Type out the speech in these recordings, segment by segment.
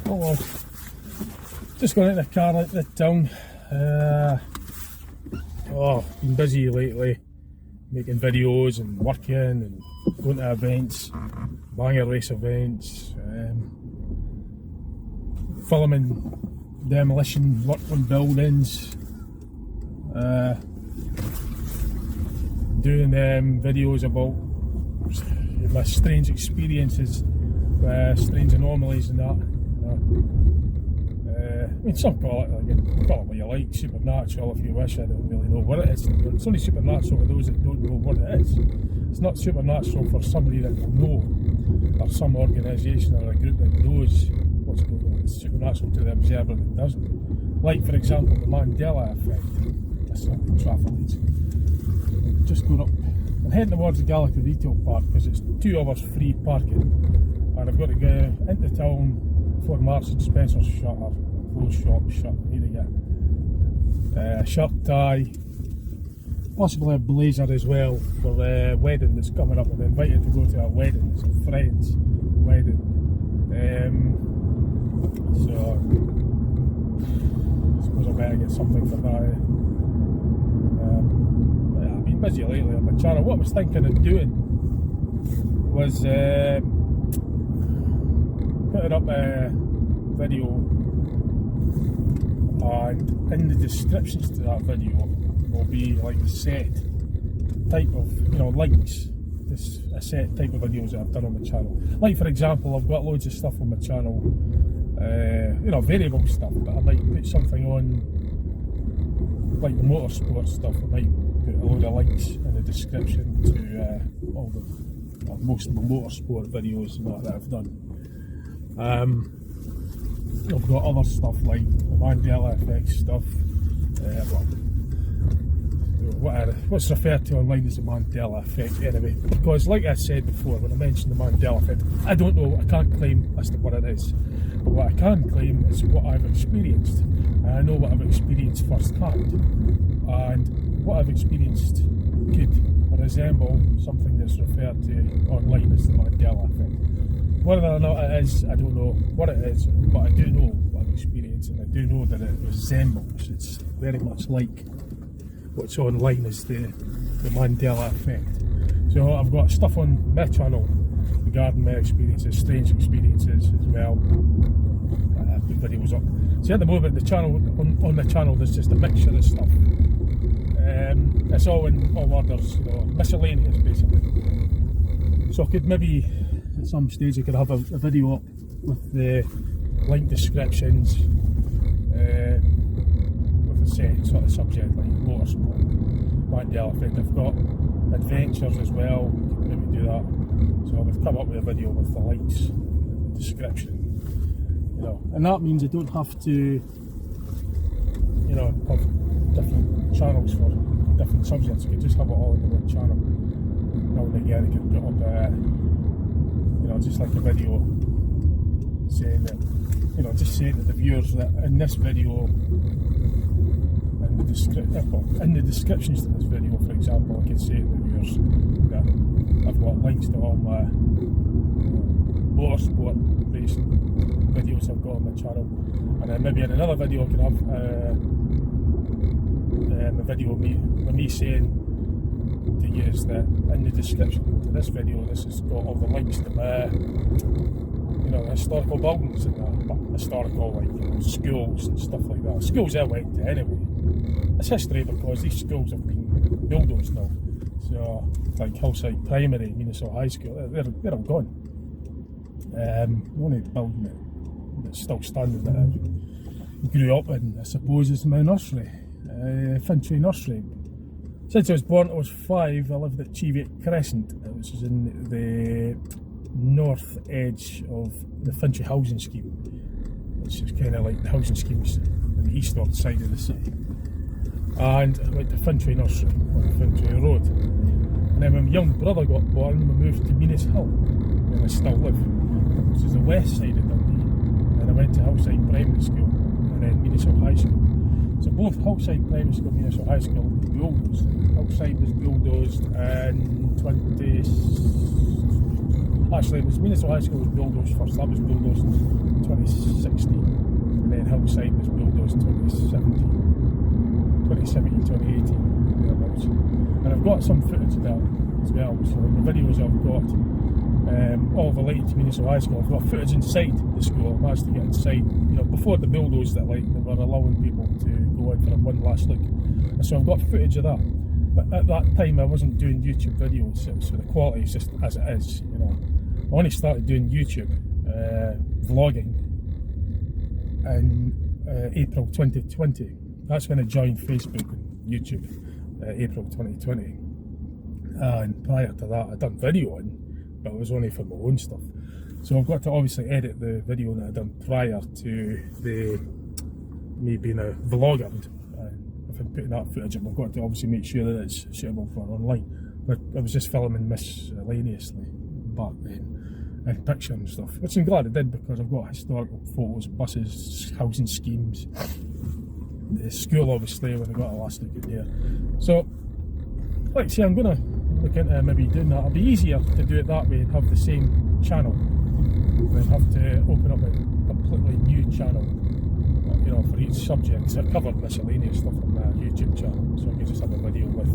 Oh well, just going into the car out the town. Been busy lately, making videos and working and going to events, banger race events, filming demolition work on buildings, doing videos about my strange experiences, strange anomalies and that. I mean, some call it, call it what you like, supernatural if you wish. I don't really know what it is. It's only supernatural for those that don't know what it is. It's not supernatural for somebody that will know, or some organisation or a group that knows what's going on. It's supernatural to the observer that doesn't. Like, for example, the Mandela effect. That's not the traffic lights. Just going up. I'm heading towards the Gallagher Retail Park because it's 2 hours free parking, and I've got to go into town before Marks and Spencer's shut, or close shop shut. I need to get a shirt, tie, possibly a blazer as well for the wedding that's coming up. I'm invited to go to a wedding. It's a friend's wedding. So I suppose I better get something for that. I've been busy lately on my channel. What I was thinking of doing was putting up a video, and in the descriptions to that video will be like a set type of, links. This a set type of videos that I've done on my channel. Like, for example, I've got loads of stuff on my channel, variable stuff, but I might put something on like the motorsport stuff. I might put a load of links in the description to all the most of the motorsport videos and that I've done. I've got other stuff like the Mandela effect stuff, what's referred to online as the Mandela effect anyway, because like I said before when I mentioned the Mandela effect, I don't know, I can't claim as to what it is, but what I can claim is what I've experienced, and I know what I've experienced firsthand, and what I've experienced could resemble something that's referred to online as the Mandela effect. Whether or not it is, I don't know what it is, but I do know what I've experienced, and I do know that it resembles, it's very much like what's online as the Mandela effect. So I've got stuff on my channel regarding my experiences, strange experiences as well. I put videos up. See, at the moment the channel on the channel there's just a mixture of stuff. It's all in all orders, miscellaneous basically. So I could maybe at some stage I could have a video up with the link descriptions, with a set sort of subject like motorsport, Mandela effect. I've got adventures as well, maybe do that. So I've come up with a video with the links in the description. And that means I don't have to, have different channels for different subjects. I can just have it all in the one channel. Now and again I can put up just like a video saying that, just saying to the viewers that in this video, in the descriptions to this video, for example, I could say to the viewers that I've got links to all my motorsport racing videos I've got on my channel, and then maybe in another video I could have a video of me saying to use that in the description to this video, this has got all the links to my, the historical buildings and that, historical schools and stuff like that. Schools I went to anyway. It's history because these schools have been bulldozed now. So like Hillside Primary, Minnesota High School, they're all gone. The only building that's still standing that I grew up in, I suppose, is my nursery, Fintry Nursery. Since I was born, I was 5. I lived at Cheviot Crescent, which is in the north edge of the Fintry housing scheme, which is kind of like the housing schemes on the eastern side of the city. And I went to Fintry Nursery on Fintry Road. And then when my young brother got born, we moved to Menis Hill, where I still live, which is the west side of Dundee. And I went to Hillside Primary School and then Menis Hill High School. So both Hillside Primary School and Menis Hill High School were bulldozed. Hillside was bulldozed in Actually, it was Minnesota High School was bulldozed first. That was bulldozed in 2016, and then Hillside was bulldozed 2017, 2018, thereabouts. And I've got some footage of that as well. So the videos I've got, all related to Minnesota High School. I've got footage inside the school. I managed to get inside, before the bulldoze that they were allowing people to go in for one last look. So I've got footage of that. But at that time I wasn't doing YouTube videos, so the quality is just as it is. I only started doing YouTube vlogging in April 2020. That's when I joined Facebook and YouTube, April 2020. And prior to that I'd done videoing, but it was only for my own stuff. So I've got to obviously edit the video that I'd done prior to me being a vlogger. If I'm putting that footage up, I've got to obviously make sure that it's suitable for online. But I was just filming miscellaneously back then, and picture and stuff, which I'm glad I did, because I've got historical photos, buses, housing schemes, the school obviously when I got a last look at there. So, like I say, I'm going to look into maybe doing that. It'll be easier to do it that way and have the same channel than have to open up a completely new channel, for each subject. So I covered miscellaneous stuff on my YouTube channel, so I can just have a video with,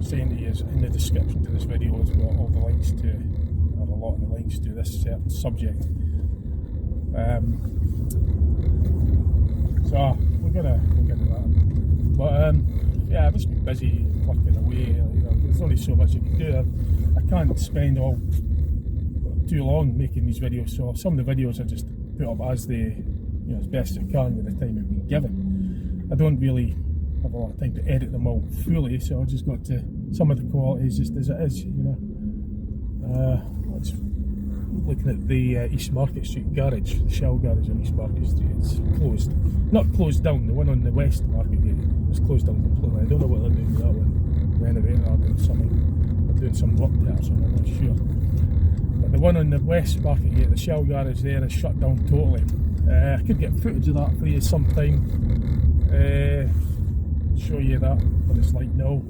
saying to you in the description to this video has got all the links to, or a lot of the links to this certain subject. So we're gonna look into that. But yeah, I've just been busy working away. There's only so much you can do. I can't spend too long making these videos, so some of the videos I just put up as they, as best I can with the time I've been given. I don't really have a lot of time to edit them all fully, so I just got to some of the qualities just as it is. Let's looking at the East Market Street garage, the Shell garage on East Market Street. It's closed, not closed down. The one on the West Market Gate is closed down completely. I don't know what they're doing with that one. Renovating or doing something. They're doing some work there, so I'm not sure. But the one on the West Market Gate, the Shell garage there, is shut down totally. I could get footage of that for you sometime, show you that, what it's like now.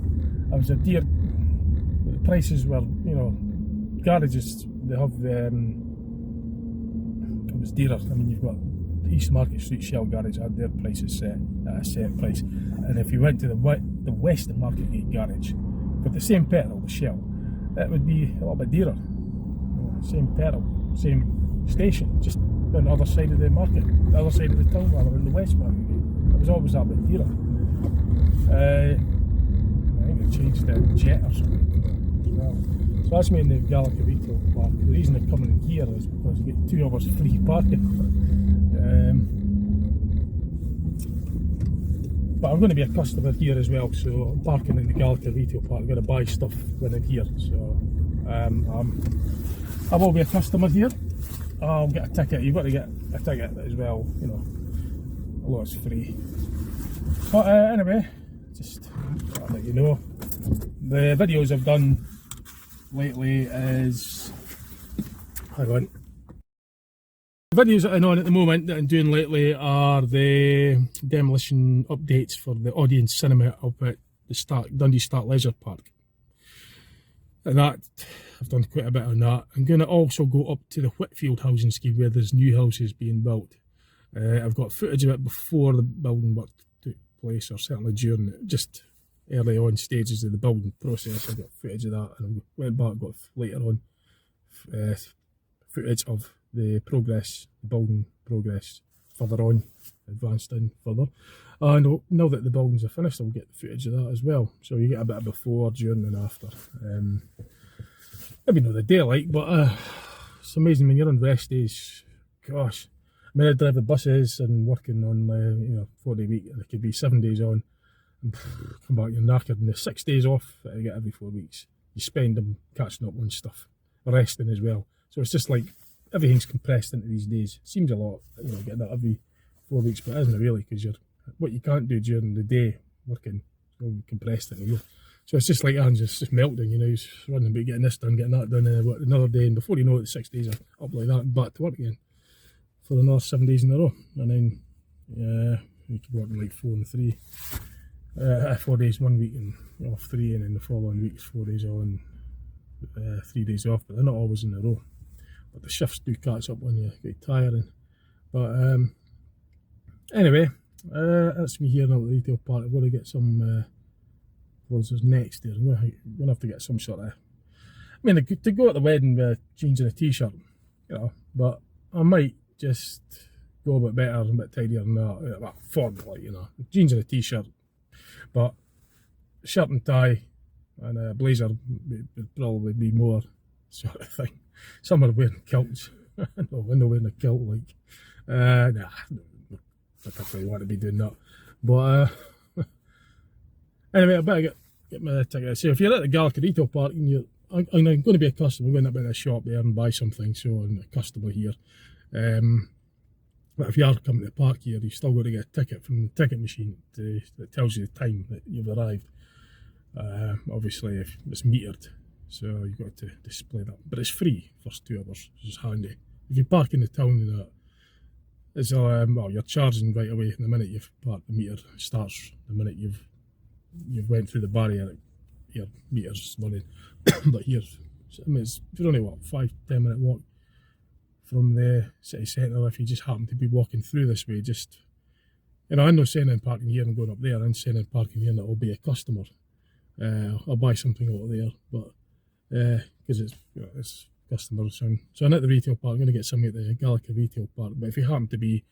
I was a dear, the prices were, garages, they have, it was dearer. I mean, you've got East Market Street Shell garage had their prices set at a set price, and if you went to the West Market Gate garage for the same petrol, the Shell, it would be a little bit dearer. Same petrol, same station, just on the other side of the market, the other side of the town, rather than the West Market Gate. It was always that bit dearer. I think they changed the jet or something as well. So that's me in the Gallagher Retail Park. The reason I'm coming in here is because you get 2 hours free parking. But I'm going to be a customer here as well, so I'm parking in the Gallagher Retail Park. I'm going to buy stuff when I'm here, so I will be a customer here. I'll get a ticket. You've got to get a ticket as well, although it's free. But anyway, just to let you know, the videos I've done lately is, hang on, the videos that I'm on at the moment that I'm doing lately are the demolition updates for the audience cinema up at the Dundee Start Leisure Park. And that, I've done quite a bit on that. I'm going to also go up to the Whitfield housing scheme where there's new houses being built. I've got footage of it before the building work took place, or certainly during it, just early on stages of the building process. I got footage of that, and I went back, got later on footage of the progress, the building progress further on, advanced in further. And now that the buildings are finished, I'll get the footage of that as well. So you get a bit of before, during and after. Maybe not the daylight, but it's amazing when you're on rest days. Gosh, I mean, I drive the buses and working on 4-day week, and it could be 7 days on, and come back, you're knackered. And the 6 days off that I get every 4 weeks, you spend them catching up on stuff, resting as well. So it's just like everything's compressed into these days. Seems a lot, getting that every 4 weeks, but it isn't really, because what you can't do during the day working, it's all compressed into you. So it's just like hands just melting, he's running about getting this done, getting that done, and another day, and before you know it, 6 days are up like that and back to work again for another 7 days in a row. And then you keep working like 4 and 3, 4 days one week and off 3, and then the following week's 4 days on, 3 days off, but they're not always in a row. But the shifts do catch up when you get tiring. But anyway, that's me here now at the retail park. I'm going to get some clothes next there. I'm going to have to get some sort of... I mean, to go at the wedding with jeans and a t-shirt, you know, but I might just go a bit better and a bit tidier than that. Well, formally, you know, jeans and a t-shirt, but shirt and tie and a blazer would probably be more sort of thing. Some are wearing kilts. No, I'm not wearing a kilt, like. Nah, I particularly want to be doing that. But anyway, I better get my ticket. So if you're at the Gallagher Retail Park and I'm going to be a customer, I'm going up in a shop there and buy something, so I'm a customer here. But if you are coming to the park here, you've still got to get a ticket from the ticket machine that tells you the time that you've arrived. Obviously, if it's metered, so you've got to display that. But it's free, first 2 hours, which is handy. If you park in the town, it's well, you're charging right away. The minute you've parked, the meter starts. The minute you've went through the barrier, your meter's running. But here, I mean, it's only what, 5-10 minute walk from the city centre. If you just happen to be walking through this way, just, you know, I'm not saying I'm parking here and going up there. I'm saying I'm parking here and it'll be a customer. I'll buy something over there, but because it's, you know, it's customers. So I'm at the retail park. I'm going to get something at the Gallagher Retail Park. But if you happen to be,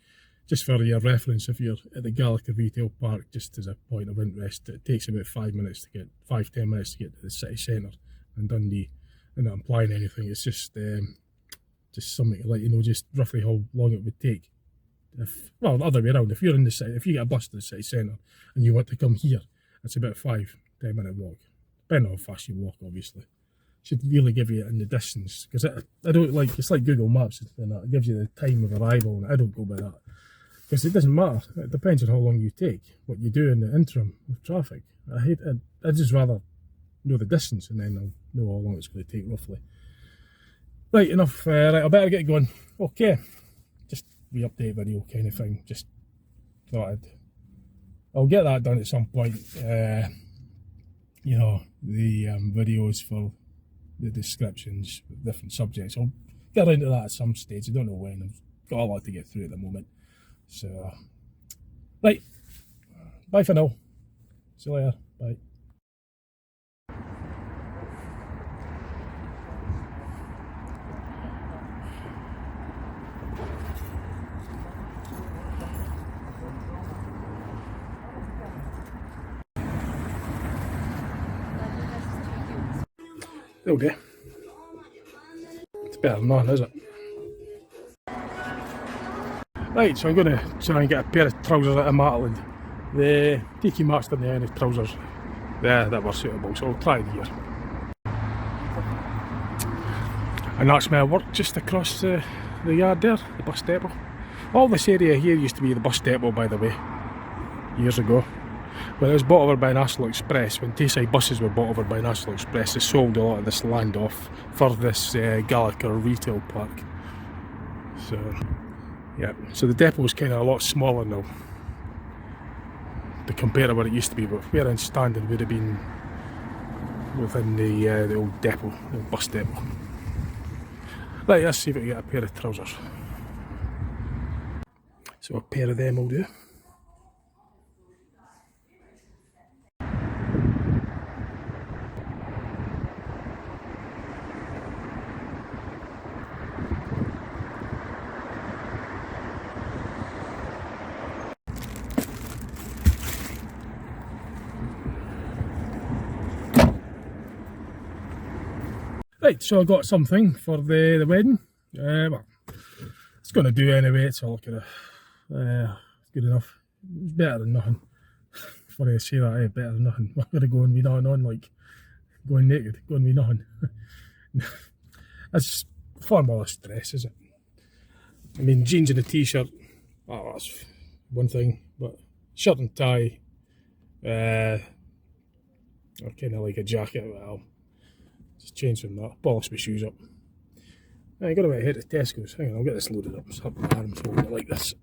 just for your reference, if you're at the Gallagher Retail Park, just as a point of interest, it takes about 5-10 minutes to get to the city centre in Dundee. I'm not implying anything. It's just something to let you know, just roughly how long it would take. Well, the other way around. If you're in the city, if you get a bus to the city centre and you want to come here, it's about a 5-10 minute walk, depending on how fast you walk, obviously. Should really give you it in the distance, because I don't like, it's like Google Maps and that. It gives you the time of arrival, and I don't go by that, because it doesn't matter. It depends on how long you take, what you do in the interim with traffic. I'd just rather know the distance, and then I'll know how long it's going to take roughly. Right, enough. Right, I better get going. Okay, just the update video kind of thing. Just thought I'll get that done at some point. You know, the videos for the descriptions with different subjects. I'll get around to that at some stage. I don't know when. I've got a lot to get through at the moment. So, right, bye for now. See you later. Bye. Okay. It's better than nothing, is it? Right, so I'm going to try and get a pair of trousers out of Maitland. The TQ Maxx didn't have any trousers there that were suitable, so I'll try it here. And that's my work just across the yard there, the bus depot. All this area here used to be the bus depot, by the way, years ago. When it was bought over by National Express, when Tayside buses were bought over by National Express, they sold a lot of this land off for this Gallagher Retail Park. So, yeah, so the depot is kind of a lot smaller now to compare to what it used to be, but where I'm standing would have been within the old depot, the bus depot. Right, let's see if we can get a pair of trousers. So a pair of them will do. Right, so I got something for the wedding. Well, it's going to do anyway. It's all kind of good enough. It's better than nothing. Funny to say that, better than nothing. I'm going to go and be nothing on, like going naked, going to be nothing. That's form of stress, is it? I mean, jeans and a t-shirt, oh, that's one thing, but shirt and tie, or kind of like a jacket, well, just change from that, polish my shoes up. I got a bit ahead of Tesco's. Hang on, I'll get this loaded up. It's up my arms holding it like this.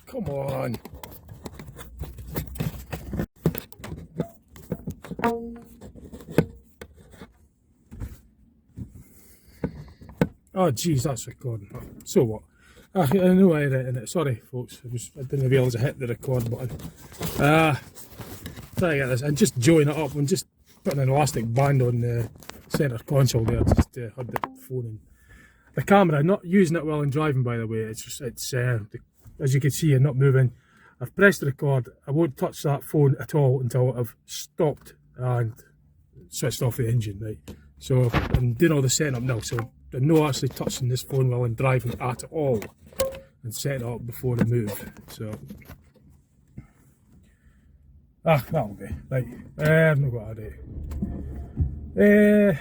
Come on. Oh jeez, that's recording. So what? I know I edited it. Sorry folks, I didn't realise I hit the record button. Try to get this and just join it up and just putting an elastic band on the centre console there just to have the phone in. The camera, not using it while I'm driving by the way, it's as you can see I'm not moving. I've pressed record, I won't touch that phone at all until I've stopped and switched off the engine, right? So I'm doing all the setting up now, so I'm not actually touching this phone while I'm driving at all and setting it up before I move, so that'll be, right, I've not got a day.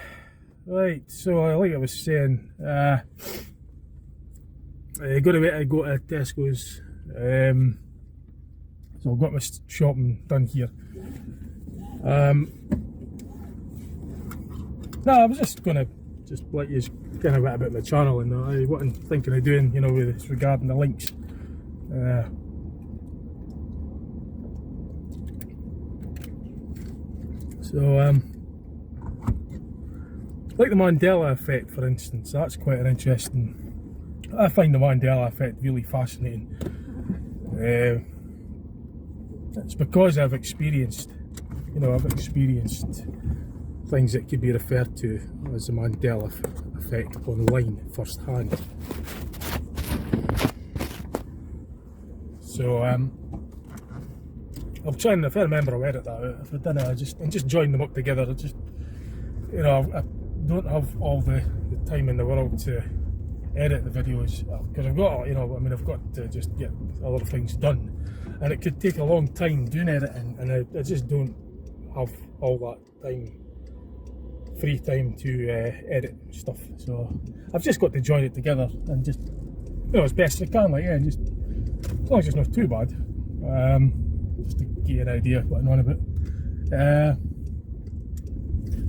Right, so like I was saying, I go to Tesco's, so I've got my shopping done here. No, I was just gonna let you kind of bit about my channel and what I'm thinking of doing, you know, with regarding the links. Like the Mandela effect, for instance, that's quite an interesting. I find the Mandela effect really fascinating. It's because I've experienced things that could be referred to as the Mandela effect online firsthand. So I'm trying, if I remember, I'll edit that out. If I didn't, I'm just joining them up together. I don't have all the time in the world to edit the videos because I've got, I've got to just get a lot of things done, and it could take a long time doing editing, and I just don't have all that time, free time to edit stuff. So I've just got to join it together and just, as best I can, just as long as it's not too bad, just to get an idea of what I'm on about.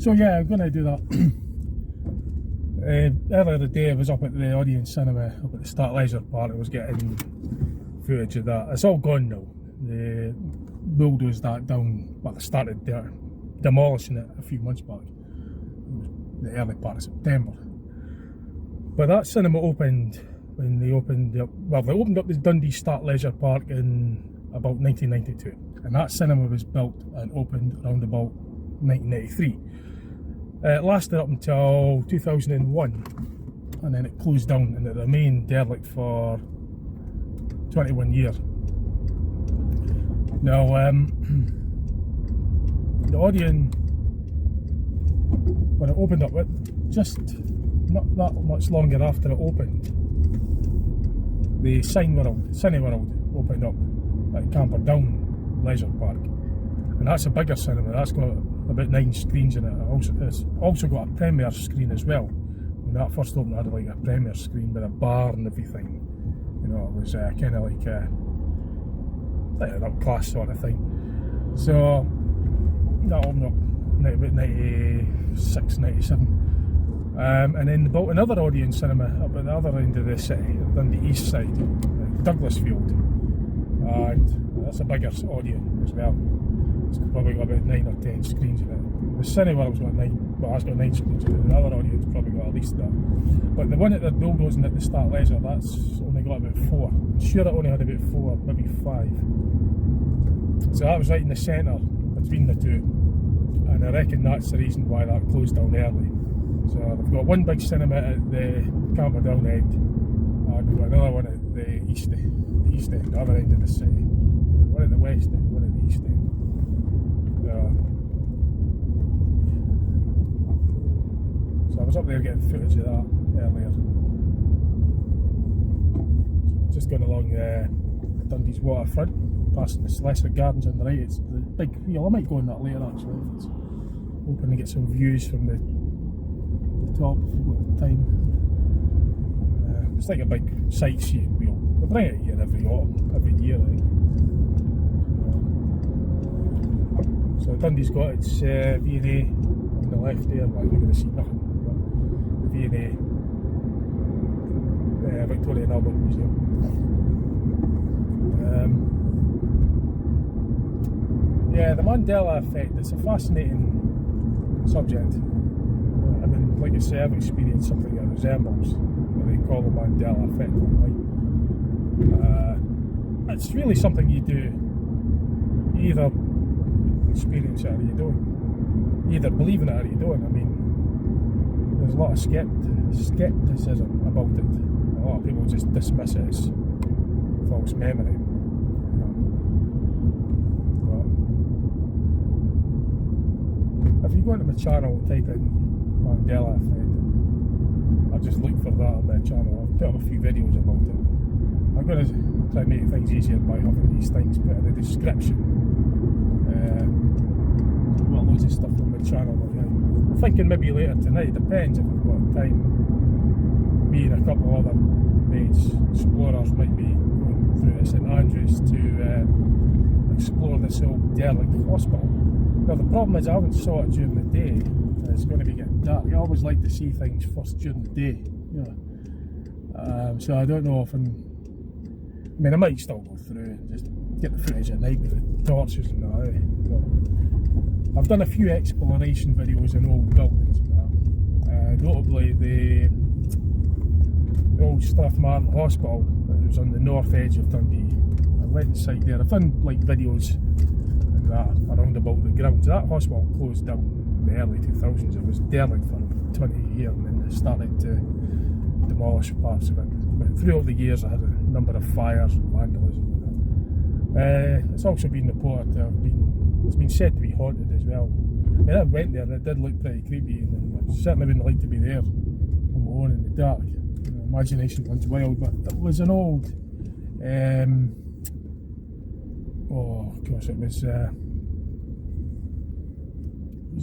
So yeah, I'm going to do that. Earlier today I was up at the audience cinema up at the Start Leisure Park. I was getting footage of that. It's all gone now. They bulldozed that down, but they started demolishing it a few months back, the early part of September. But that cinema opened when they opened up, they opened up the Dundee Start Leisure Park in about 1992, and that cinema was built and opened around about 1993. It lasted up until 2001, and then it closed down, and it remained derelict for 21 years. Now, the Odeon, when it opened up, just not that much longer after it opened, the Cineworld opened up at Camperdown Leisure Park, and that's a bigger cinema. That's got about 9 screens in it. It's also got a premiere screen as well. When that first opened, it had like a premiere screen with a bar and everything. It was kind of like an up-class sort of thing. So that opened up about 96, 97. And then built another audience cinema up at the other end of the city, on the east side, Douglasfield. And that's a bigger audience as well. It's probably got about 9 or 10 screens in it. The Cineworld's got 9, well, it's got 9 screens in it. The other audience probably got at least that. But the one that they're bulldozing at the Start Leisure, that's only got about 4. I'm sure it only had about 4, maybe 5. So that was right in the centre between the two. And I reckon that's the reason why that closed down early. So they've got one big cinema at the Camperdown end, and we've got another one at the east end, the other end of the city. One at the west end, one at the east end. So I was up there getting footage of that earlier. Just going along Dundee's waterfront, passing the Celeste Gardens on the right. It's the big wheel. I might go on that later actually. It's hoping to get some views from the top at the time. It's like a big sightseeing wheel. They bring it here every autumn, every year, I think. So Dundee's got its V&A on the left there, but you're going to see nothing. But the V&A Victoria and Albert Museum. Yeah, the Mandela effect, it's a fascinating subject. I mean, like I say, I've experienced something that resembles what they call the Mandela effect. It's really something you do. You either experience it or you don't. You either believe in it or you don't. I mean, there's a lot of skepticism about it. A lot of people just dismiss it as false memory. But if you go into my channel and type in Mandela effect, I'll just look for that on my channel. I've put up a few videos about it. I'm going to try and make things easier by having these things put in the description. I've got loads of stuff on my channel. I'm thinking maybe later tonight, it depends if I've got time. Me and a couple of other mates, explorers, might be going through to St Andrews to explore this old derelict hospital. Now the problem is I haven't saw it during the day, and it's going to be getting dark. I always like to see things first during the day, you know. So I don't know if I might still go through and just get the footage at night with the torches and that. I've done a few exploration videos in old buildings and that. Notably the old Strathmartin Hospital that was on the north edge of Dundee. I went inside there. I've done like videos and that around about the grounds. That hospital closed down in the early 2000s. It was derelict for 20 years and then they started to demolish parts of it. But throughout the years I had a number of fires and vandalism. It's also been reported to have been, it's been said to be haunted as well. I mean, I went there and it did look pretty creepy, and I certainly wouldn't like to be there on my own in the dark. You know, imagination runs wild, but it was an old, oh gosh, it was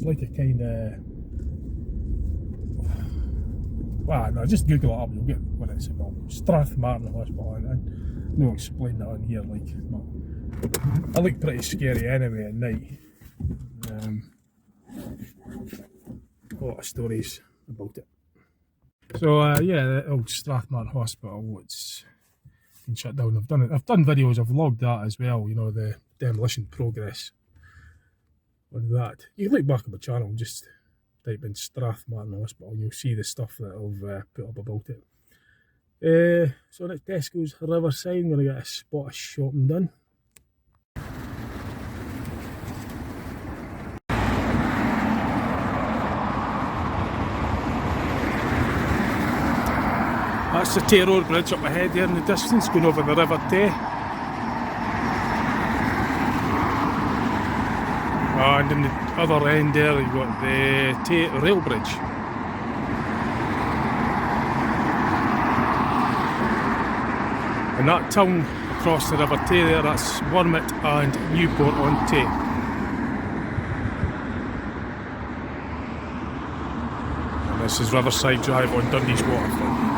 like a kind of, well, no, just Google it up, you'll get what it's about. Strathmartin Hospital, and no explain that on here, like, no. I look pretty scary anyway at night. A lot of stories about it. So yeah, the old Strathmartin Hospital, it's been shut down. I've done videos, I've logged that as well, you know, the demolition progress on that. You can look back at my channel and just type in Strathmartin Hospital and you'll see the stuff that I've put up about it. So next Tesco's Riverside, I'm going to get a spot of shopping done. That's the Tay Road Bridge up ahead there in the distance, going over the River Tay. And in the other end there you've got the Tay Rail Bridge. And that town across the River Tay there, that's Wormit and Newport on Tay. And this is Riverside Drive on Dundee's waterfront.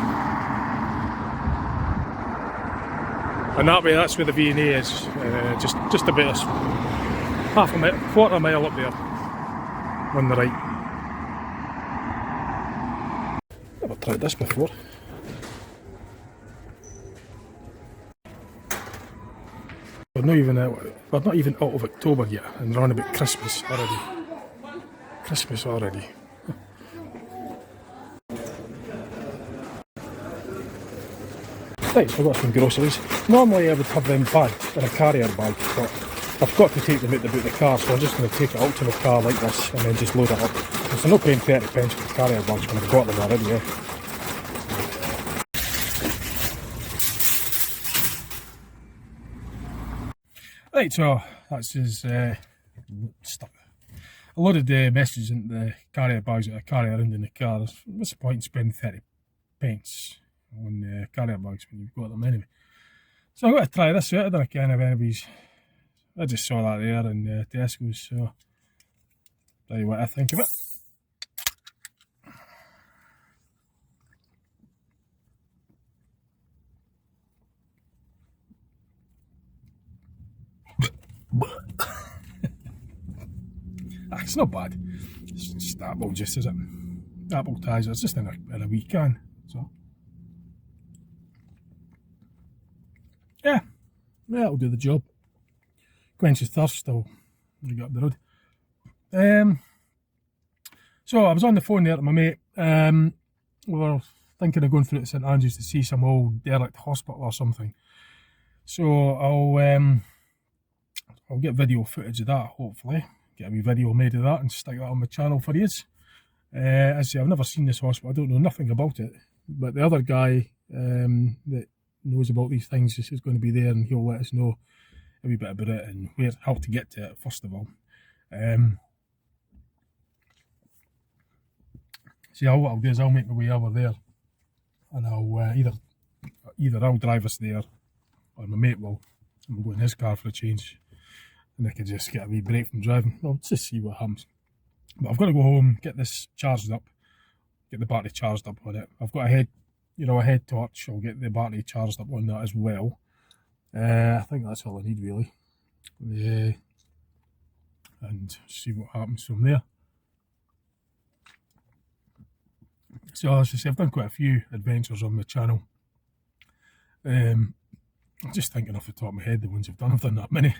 And that way, that's where the V&A is, just about half a mile, quarter of a mile up there on the right. Never tried this before. We're not even out of October yet, and we're on about Christmas already. Right, so I've got some groceries. Normally I would have them bagged in a carrier bag, but I've got to take them out the car, so I'm just going to take it out to my car like this and then just load it up. Because I'm not paying 30 pence for the carrier bags when I've got them already, yeah. Right, so that's his stuff. I loaded the messages into the carrier bags that I carry around in the car. What's the point in spending 30 pence on the carrier bags when you've got them anyway? So I'm going to try this out. I don't know if anybody's. I just saw that there in Tesco's, so tell you what I think of it. It's not bad. It's just apple juice, is it? Apple ties. It's just in a wee can. So yeah, that'll do the job. Quenches thirst till we get up the road. So I was on the phone there to my mate. We were thinking of going through to St Andrews to see some old derelict hospital or something. So I'll get video footage of that, hopefully. Get a wee video made of that and stick that on my channel for you. As I say, I've never seen this hospital, I don't know nothing about it. But the other guy that knows about these things is going to be there, and he'll let us know a wee bit about it and how to get to it, first of all. See, what I'll do is I'll make my way over there, and I'll either I'll drive us there, or my mate will. I'm going in his car for a change, and I could just get a wee break from driving. I'll just see what happens. But I've got to go home, get this charged up, get the battery charged up on it. I've got a head torch. I'll get the battery charged up on that as well. I think that's all I need really. And see what happens from there. So as I say, I've done quite a few adventures on my channel. I'm just thinking off the top of my head the ones I've done that many.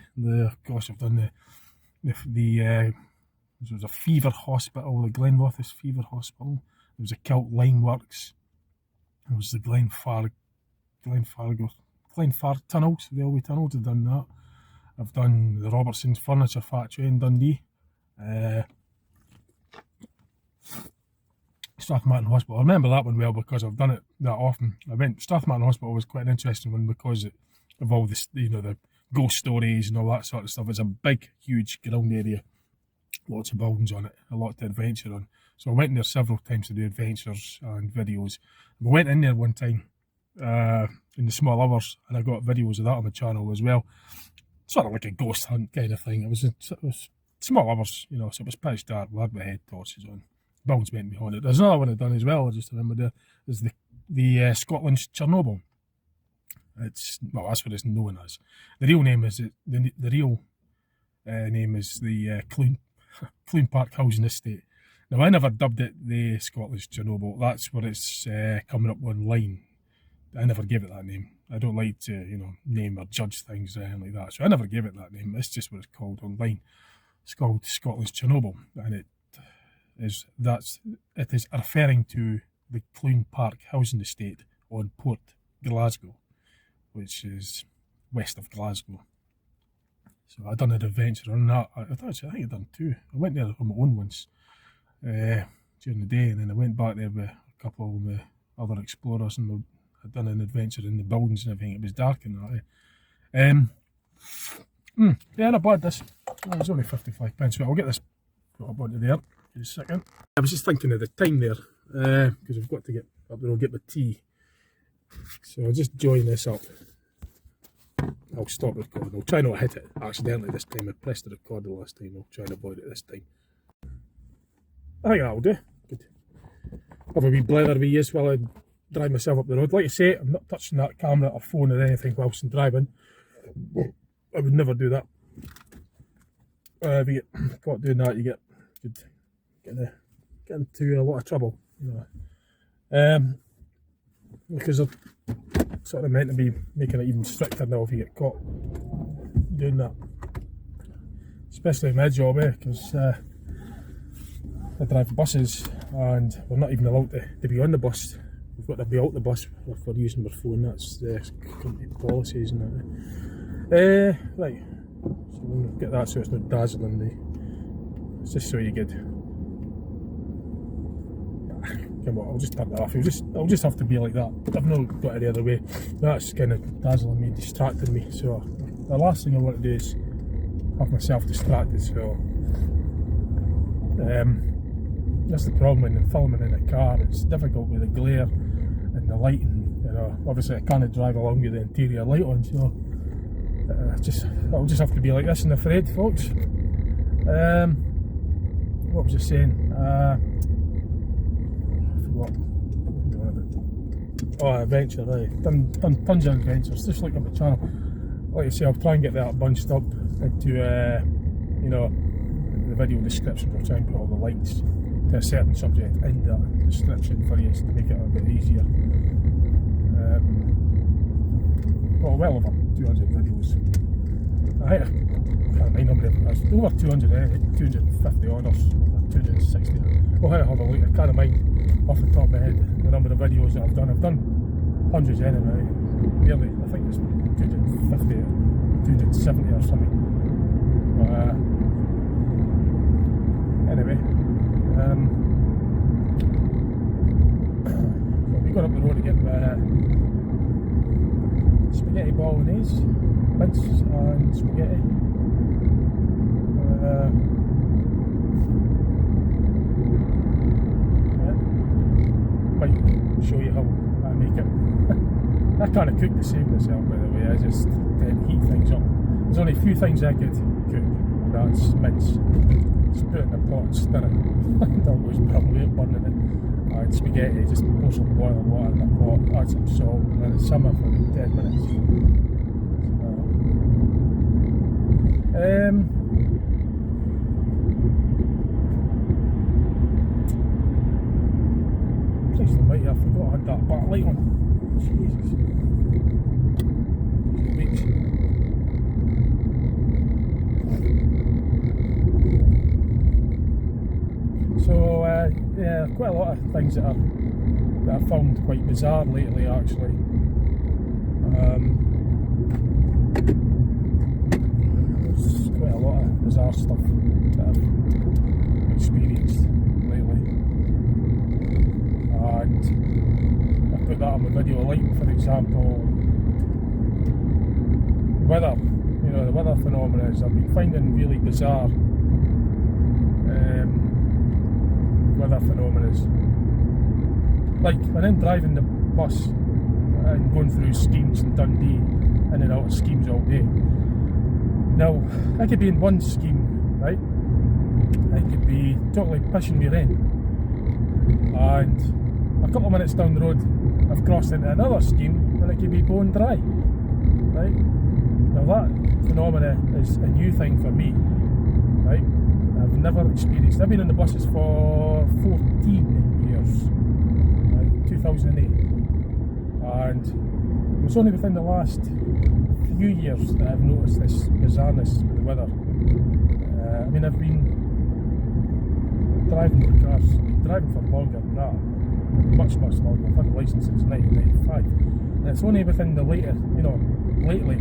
Gosh, I've done there was a fever hospital, the Glenrothes Fever Hospital. There was a Kilt Line Works. There was the Glenfarg tunnels, the railway tunnels. I've done that. I've done the Robertson's Furniture Factory in Dundee. Strathmartin Hospital. I remember that one well because I've done it that often. Strathmartin Hospital was quite an interesting one because of all this, the ghost stories and all that sort of stuff. It's a big, huge ground area, lots of buildings on it, a lot to adventure on. So I went in there several times to do adventures and videos. I went in there one time in the small hours, and I got videos of that on my channel as well. Sort of like a ghost hunt kind of thing. It was small hours, so it was pitch dark. We had my head torches on. Buildings meant to be haunted. There's another one I've done as well, I just remember there. There's the Scotland's Chernobyl. That's what it's known as. The real name is the Clune Park Housing Estate. Now I never dubbed it the Scotland's Chernobyl. That's what it's coming up online. I never gave it that name. I don't like to, name or judge things or anything like that. So I never gave it that name. It's just what it's called online. It's called Scotland's Chernobyl, and it is referring to the Clune Park Housing Estate on Port Glasgow, which is west of Glasgow. So I done an adventure on that. I think I done two. I went there on my own once during the day, and then I went back there with a couple of the other explorers, and I'd done an adventure in the buildings and everything. It was dark and that. Yeah, not bad this. It was only 55 so I'll get this put up onto there in a second. I was just thinking of the time there, because I've got to get up there and get my tea. So I'll just join this up. I'll stop recording. I'll try not to hit it accidentally this time. I pressed the record the last time. I'll try and avoid it this time. I think that'll do. Good. Have a wee blather wee use while I drive myself up the road. Like I say, I'm not touching that camera or phone or anything whilst I'm driving. I would never do that. If you get caught doing that, you get into a lot of trouble. Because they're sort of meant to be making it even stricter now if you get caught doing that. Especially in my job, because I drive buses and we're not even allowed to be on the bus. We've got to be out the bus if we're using our phone. That's the company policies and that. Right, so we'll get that so it's not dazzling. It's just so you get. Come on, I'll just turn that off. I'll just have to be like that. I've not got any other way. That's kind of dazzling me, distracting me. So the last thing I want to do is have myself distracted. So that's the problem when filming in a car. It's difficult with the glare and the lighting. Obviously I can't drive along with the interior light on. So I'll just have to be like this, and afraid, folks. What was I saying? Adventure, right. Done tons of adventures, just like on my channel. Like I say, I'll try and get that bunched up into the video description. I'll try and put all the links to a certain subject in that description for you to make it a bit easier. Well over 200 videos. I can't mind how many, it's over 200 anyway, 250 on or 260. Well, I have a look, I can't mind off the top of my head the number of videos that I've done. I've done hundreds anyway, nearly, I think it's 250 or 270 or something. But, anyway, we got up the road to get spaghetti bolognese, mince and spaghetti. Might show you how I make it. I can't cook to save myself, by the way. I just tend to heat things up. There's only a few things I could cook, and that's mince. Just put it in a pot and stir it until it goes brown, without burning it. And spaghetti, just pour some boiling water in the pot, add some salt, and then it's simmer for about 10 minutes. Please don't mind, I forgot I had that back light on. Jesus. So yeah, quite a lot of things that I found quite bizarre lately, actually. There's quite a lot of bizarre stuff that I've experienced lately, and I put that on my video. Like, for example, weather. You know, the weather phenomena I've been finding really bizarre. Weather phenomena. Like when I'm driving the bus and going through schemes in Dundee, in and out of schemes all day. Now, I could be in one scheme, right? I could be totally pissing me rain, and a couple of minutes down the road I've crossed into another scheme and it could be bone dry, right? Now that phenomena is a new thing for me, right? I've never experienced. I've been on the buses for 14 years, right, 2008, and it's only within the last few years that I've noticed this bizarreness with the weather. I mean, I've been driving the cars, driving for longer than that, much longer. I've had a licence since 1995, and it's only within the later, you know, lately.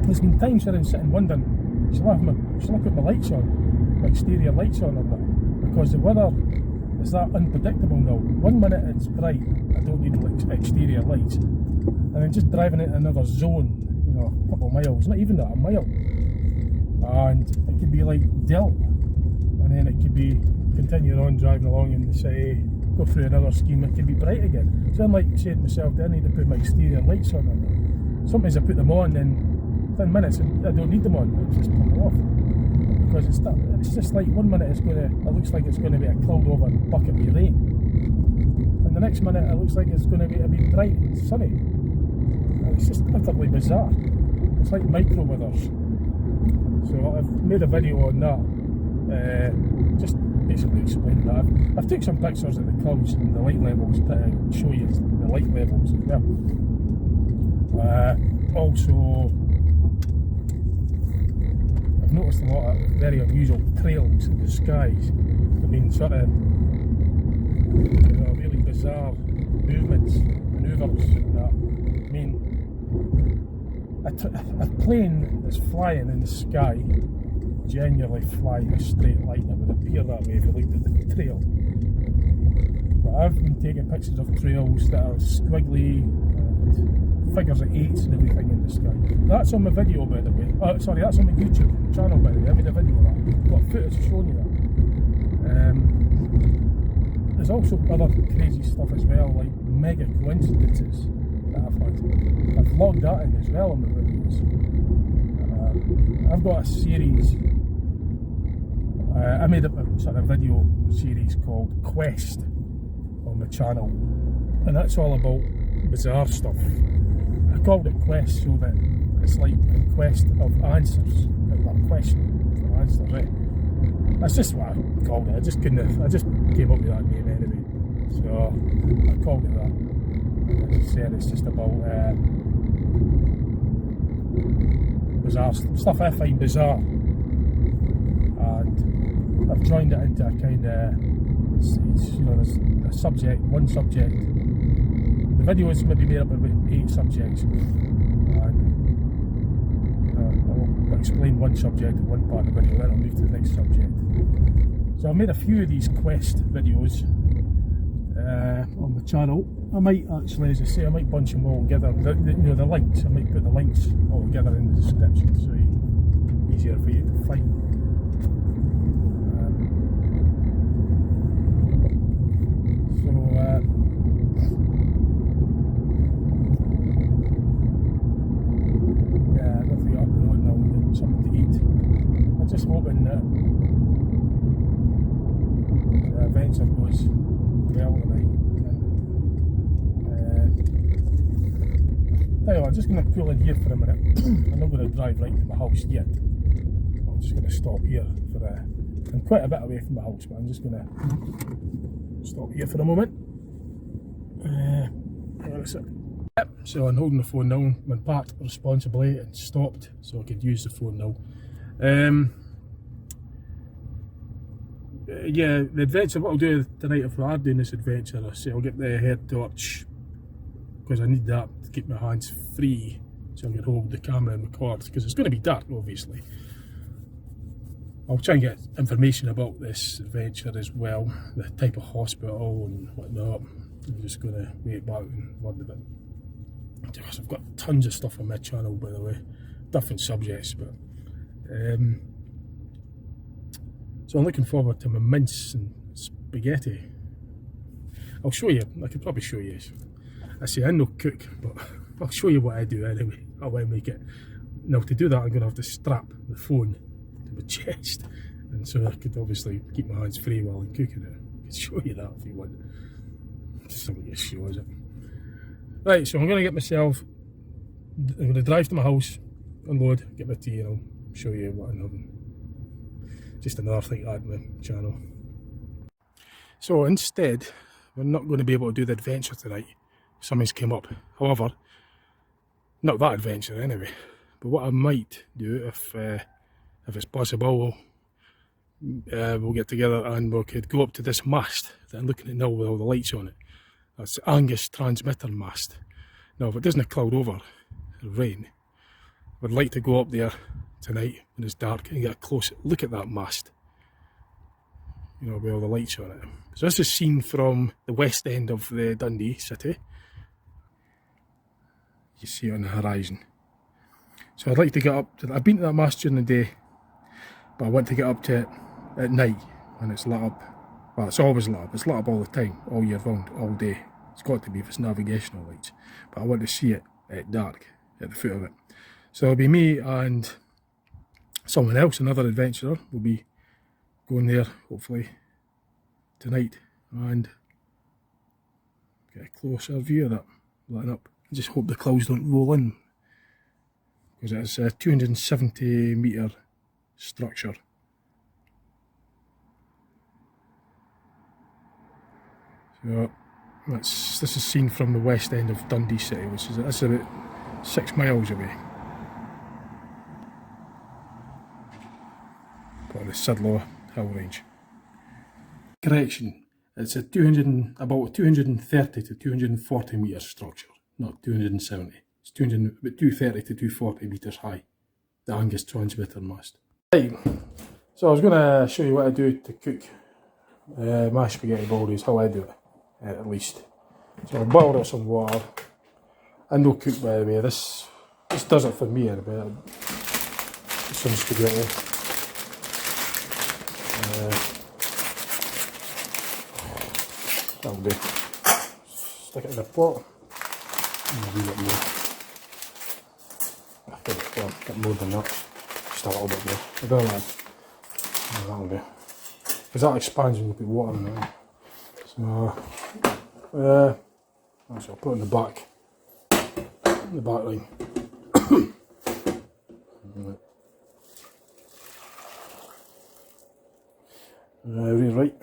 There's been times where I'm sitting wondering, shall I put my lights on? My exterior lights on or not, because the weather is that unpredictable now. 1 minute it's bright, I don't need exterior lights, and then just driving into another zone, you know, a couple of miles, not even that, a mile, and it could be like dull, and then it could be continuing on driving along and say go through another scheme, it could be bright again. So I'm like saying to myself, do I need to put my exterior lights on or not? Sometimes I put them on, then 10 minutes and I don't need them on, I just put them off. Because it's just like 1 minute it looks like it's going to be a cloud over bucket with rain, and the next minute it looks like it's going to be bright and sunny, and it's just utterly bizarre. It's like micro weathers. So I've made a video on that, just basically explaining that. I've took some pictures of the clouds and the light levels to show you the light levels as well. Also, I've noticed a lot of very unusual trails in the skies. I mean, sort of, you know, really bizarre movements, manoeuvres and that. I mean, a plane that's flying in the sky, genuinely flying a straight line, it would appear that way if you looked at the trail. But I've been taking pictures of trails that are squiggly, and figures of 8s and everything in the sky. That's on my video, by the way. Sorry, that's on my YouTube channel, by the way. I made a video of that. I've got footage showing you that. There's also other crazy stuff as well, like mega coincidences that I've had. I've logged that in as well on my videos. I've got a series. I made a sort of video series called Quest on my channel, and that's all about bizarre stuff. I called it Quest so that it's like a quest of answers, like a question for answers, right? That's just what I called it. I just came up with that name anyway, so I called it that. As I said, it's just about bizarre stuff I find bizarre, and I've joined it into a kind of, you know, there's a subject, one subject. The video is maybe made up of about 8 subjects, and I'll explain one subject in one part of the video, then I'll move to the next subject. So I've made a few of these quest videos on the channel. I might actually, as I say, I might bunch them all together. You know, the links, I might put the links all together in the description so it's easier for you to find. Yeah, nothing up the road now, we'll get something to eat. I'm just hoping that the adventure goes well tonight. I'm just going to pull in here for a minute. I'm not going to drive right to my house yet. I'm just going to stop here for I'm quite a bit away from my house, but I'm just going to stop here for a moment. Yep, so I'm holding the phone now. I'm parked responsibly and stopped, so I could use the phone now. Yeah, the adventure, what I'll do tonight if we are doing this adventure, I'll get the head torch, because I need that to keep my hands free so I can hold the camera and record, because it's going to be dark obviously. I'll try and get information about this adventure as well, the type of hospital and whatnot. I'm just going to wait back and word of it. I've got tons of stuff on my channel, by the way, different subjects, but so I'm looking forward to my mince and spaghetti. I'll show you, I could probably show you. I say I'm no cook, but I'll show you what I do anyway, how I make it. Now to do that I'm going to have to strap the phone to my chest, and so I could obviously keep my hands free while I'm cooking it. I can show you that if you want. Just something to show, is it? Right, so I'm going to get myself, I'm going to drive to my house, unload, get my tea, and I'll show you what I'm having. Just another thing to add to my channel. So instead, we're not going to be able to do the adventure tonight. Something's came up. However, not that adventure anyway. But what I might do, if it's possible, we'll get together and we could go up to this mast that I'm looking at now with all the lights on it. That's the Angus transmitter mast. Now, if it doesn't cloud over, it'll rain. I'd like to go up there tonight when it's dark and get a close look at that mast. You know, with all the lights on it. So this is seen from the west end of the Dundee city. You see it on the horizon. So I'd like to get up to, I've been to that mast during the day, but I want to get up to it at night when it's lit up. Well, it's always lit up. It's lit up all the time, all year round, all day. It's got to be if it's navigational lights. But I want to see it at dark, at the foot of it. So it'll be me and someone else, another adventurer, will be going there, hopefully, tonight. And get a closer view of that, lighting up. I just hope the clouds don't roll in, because it's a 270 metre structure. So this is seen from the west end of Dundee City, which is that's about 6 miles away. Part of the Sidlaw Hill Range. Correction, it's a about 230 to 240 metre structure, not 270. It's about 230 to 240 metres high, the Angus transmitter mast. Right, so I was going to show you what I do to cook my spaghetti bolognese, how I do it, at least. So I'll boil out some water. I no cook, by the way. This does it for me in a bit. Some spaghetti. That'll do. Stick it in the pot. And a wee bit more. I think I'll get more than that. Just a little bit more. I don't know. That'll do. Because that expands when you put water in it. So, actually I'll put it in the back. In the back line. Right.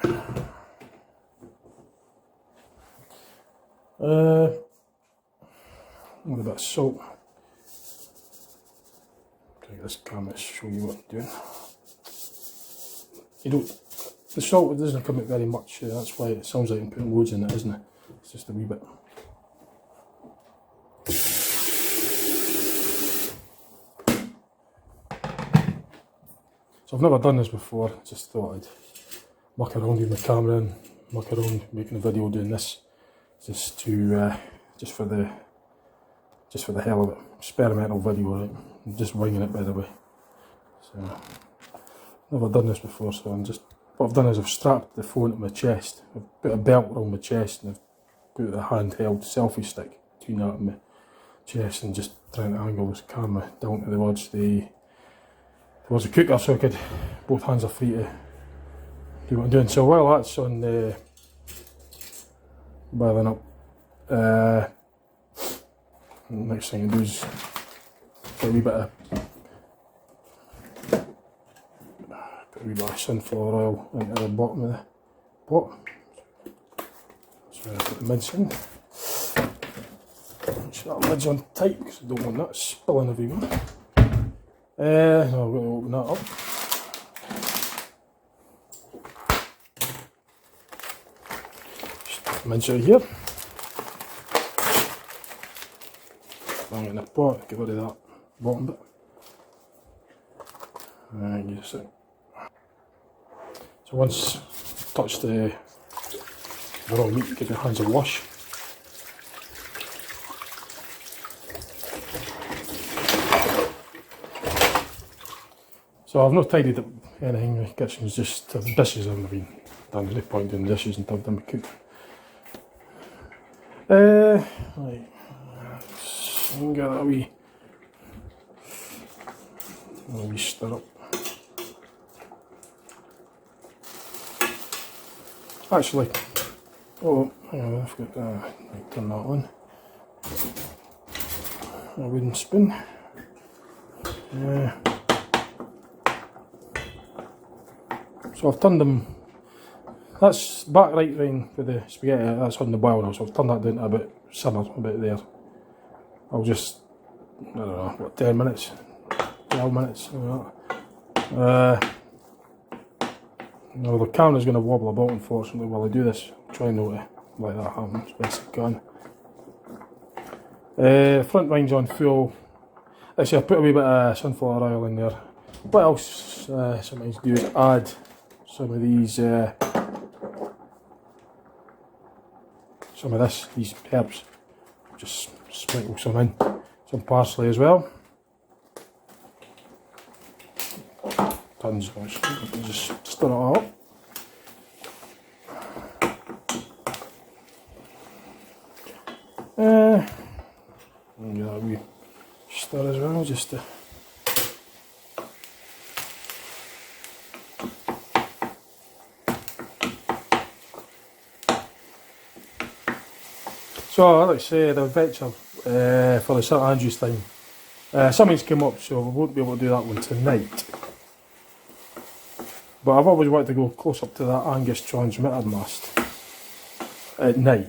With a bit of salt. get this camera to show you what I'm doing. You don't, the salt doesn't come out very much, that's why it sounds like I'm putting loads in it, isn't it? It's just a wee bit. So I've never done this before, just thought I'd muck around with my camera and muck around making a video doing this, just to just for the hell of it. Experimental video, right? I'm just winging it, by the way. So never done this before, so what I've done is I've strapped the phone to my chest. I've put a belt around my chest and I've put a handheld selfie stick between that and my chest, and just trying to angle this camera down towards the cooker so I could, both hands are free to do what I'm doing. So while that's on the boiling up, next thing I do is put a wee bit of sunflower oil into the bottom of the pot. So I put the mince in. Make sure that lid's on tight because I don't want that spilling everywhere. Now I'm going to open that up. Just put the mince out here. Bang it in the pot, get rid of that bottom bit. And use it. So once touch the raw meat, give your hands a wash. So I've not tidied up anything in the kitchen, it's just dishes haven't been done. There's no point doing dishes until I've done my cook. Right. Get that wee stir up. Actually, hang on, I've got right, turn that on. A wooden spoon. So I've turned them. That's back right round with the spaghetti. That's on the boil now. So I've turned that down to about simmer, about there. I'll just, I don't know, what, 10 minutes, 12 minutes, something like that. No, the camera's going to wobble about, unfortunately, while I do this. I'll try not to let that happen as best I can. Front wine's on full. Actually, I put a wee bit of sunflower oil in there. What else sometimes do is add some of these, these herbs. Just sprinkle some in, some parsley as well. Tons of it. Just stir it all up. And give that a wee stir as well, just to. So, like I say, the adventure for the St Andrews thing, something's come up, so we won't be able to do that one tonight. But I've always wanted to go close up to that Angus transmitter mast at night,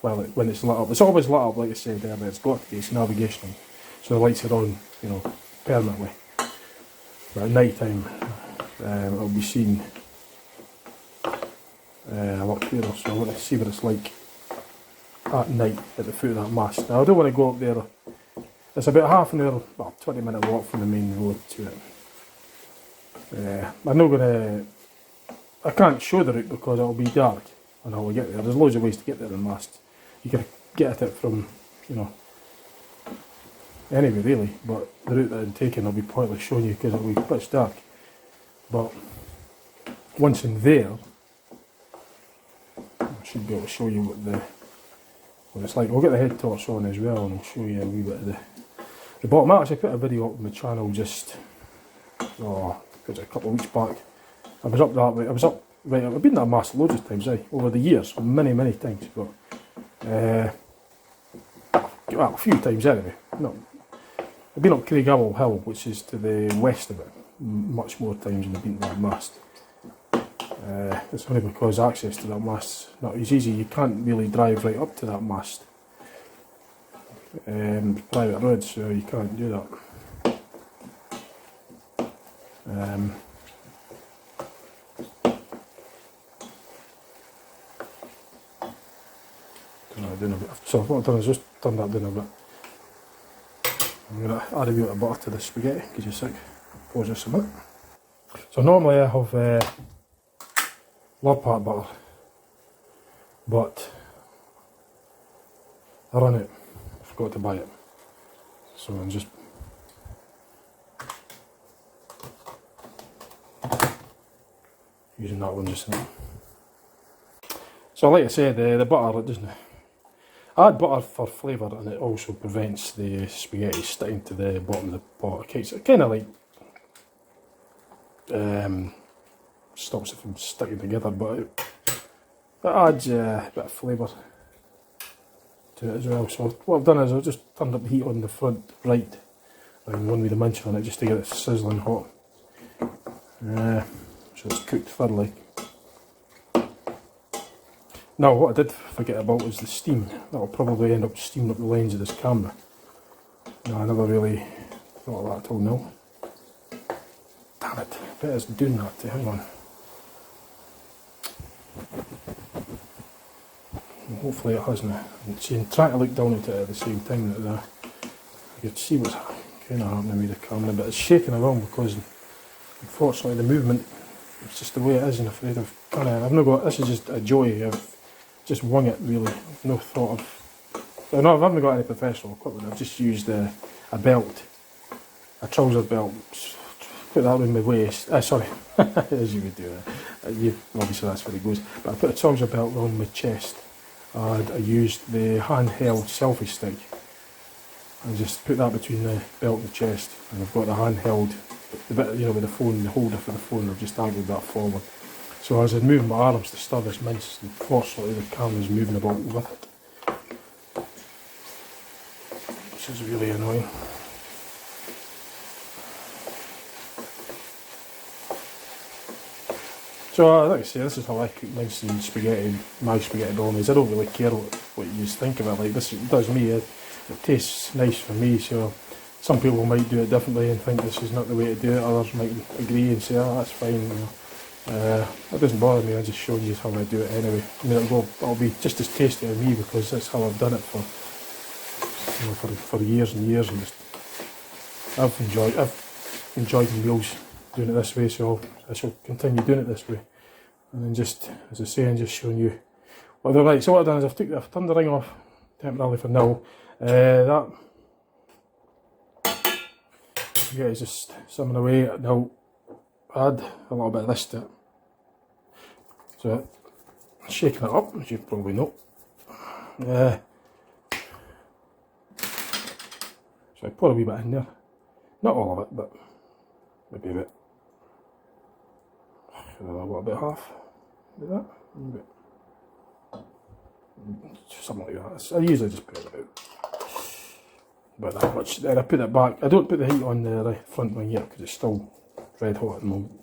when it's lit up. It's always lit up, like I said earlier, it's got to be, it's navigational, so the lights are on, you know, permanently. But at night time, it'll be seen a lot clearer, so I want to see what it's like at night at the foot of that mast. Now I don't want to go up there. It's about half an hour, well, 20-minute walk from the main road to it. I'm not gonna. I can't show the route because it'll be dark when I will get there. There's loads of ways to get there in mast. You can get at it from, you know, anywhere really. But the route that I'm taking will be pointless showing you because it'll be pitch dark. But once in there, I should be able to show you what it's like. We'll get the head torch on as well, and I'll show you a wee bit of the bottom. I actually put a video up on my channel just a couple of weeks back. I was up that way. I've been that mast loads of times, over the years, many times. But well, a few times anyway. No, I've been up Craigavell Hill, which is to the west of it, much more times than I've been to that mast. It's only because access to that mast not as easy. You can't really drive right up to that mast. It's private road, so you can't do that. So what I've done is just turned that down a bit. I'm going to add a bit of butter to the spaghetti, give you a sec, pause this a bit. So normally I have lard part butter, but I ran out, I forgot to buy it. So I'm just using that one just now. So like I said, the butter, it doesn't. I add butter for flavour, and it also prevents the spaghetti sticking to the bottom of the pot. It kind of like stops it from sticking together, but it adds a bit of flavour to it as well. So what I've done is I've just turned up the heat on the front right, and one with the mince on it just to get it sizzling hot. So it's cooked thoroughly. Now what I did forget about was the steam. That'll probably end up steaming up the lens of this camera. No, I never really thought of that at all now. Damn it, I bet it's doing that too, hang on. Well, hopefully it hasn't. See, I'm trying to look down at it at the same time that I could see what's kind of happening with the camera, but it's shaking around because unfortunately the movement, it's just the way it is, and afraid I've not got, this is just a joy, I've just wung it really, no thought of, no, I haven't got any professional equipment, I've just used a belt, a trouser belt, put that around my waist, sorry, as you would do, obviously that's where it goes, but I put a trouser belt around my chest, and I used the handheld selfie stick, and just put that between the belt and the chest, and I've got the handheld, the bit, you know, with the phone, the holder for the phone, I've just angled that forward. So as I move my arms to stir this mince, unfortunately the camera's moving about with it, which is really annoying. So like I say, this is how I cook mince and spaghetti, my spaghetti bolognese. I don't really care what you think of it, like this does me, it tastes nice for me, so some people might do it differently and think this is not the way to do it, others might agree and say, oh that's fine, you know. That doesn't bother me, I'm just showing you how I do it anyway. I mean it'll be just as tasty as me because that's how I've done it for, you know, for years and years, and just I've enjoyed my meals doing it this way, so I shall continue doing it this way. And then just, as I say, I'm just showing you what they're like. So what I've done is I've turned the ring off temporarily for now. That yeah, it's just simmering away. Now add a little bit of this to it. So shaking it up, as you probably know. So I pour a wee bit in there. Not all of it, but maybe a bit. About half. Like that. Something like that. I usually just put it about that much. Then I put it back. I don't put the heat on the front wing yet because it's still red hot at the moment.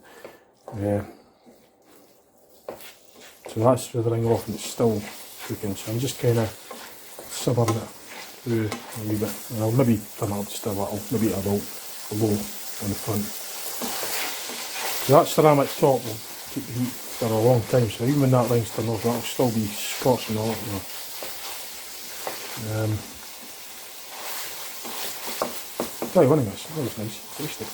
So that's the ring off and it's still cooking. So I'm just kind of simmering it through a wee bit. And I'll maybe turn it up just a little, maybe about a low on the front. So that ceramic top will keep the heat for a long time, so even when that ring's turned off, that'll still be scorching hot, you know. Tell you one of this, that was nice, tasty.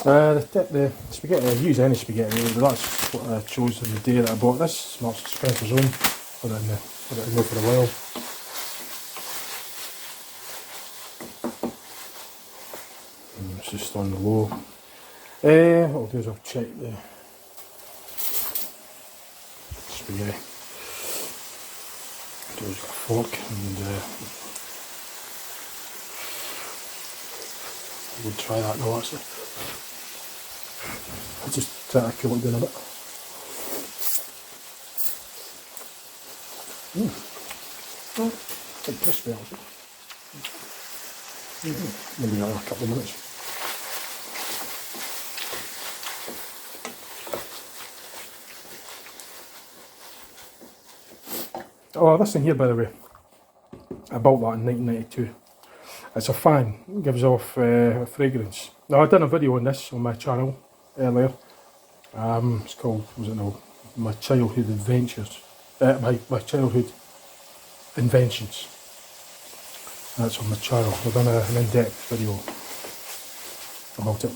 The spaghetti, I use any spaghetti, but that's what I chose on the day that I bought this. Marks and Spencer's own, put it in there for a while. It's just on the low. What I'll do is I'll check the spaghetti. So I've got a fork and we'll try that now actually. I'll just try to cool it down a bit. Quite crispy actually. Maybe another couple of minutes. Oh, this thing here, by the way, I bought that in 1992. It's a fan, it gives off a fragrance. Now I did a video on this on my channel earlier. It's called, was it no, My Childhood Adventures. My Childhood Inventions. That's on my channel. I've done an in-depth video about it.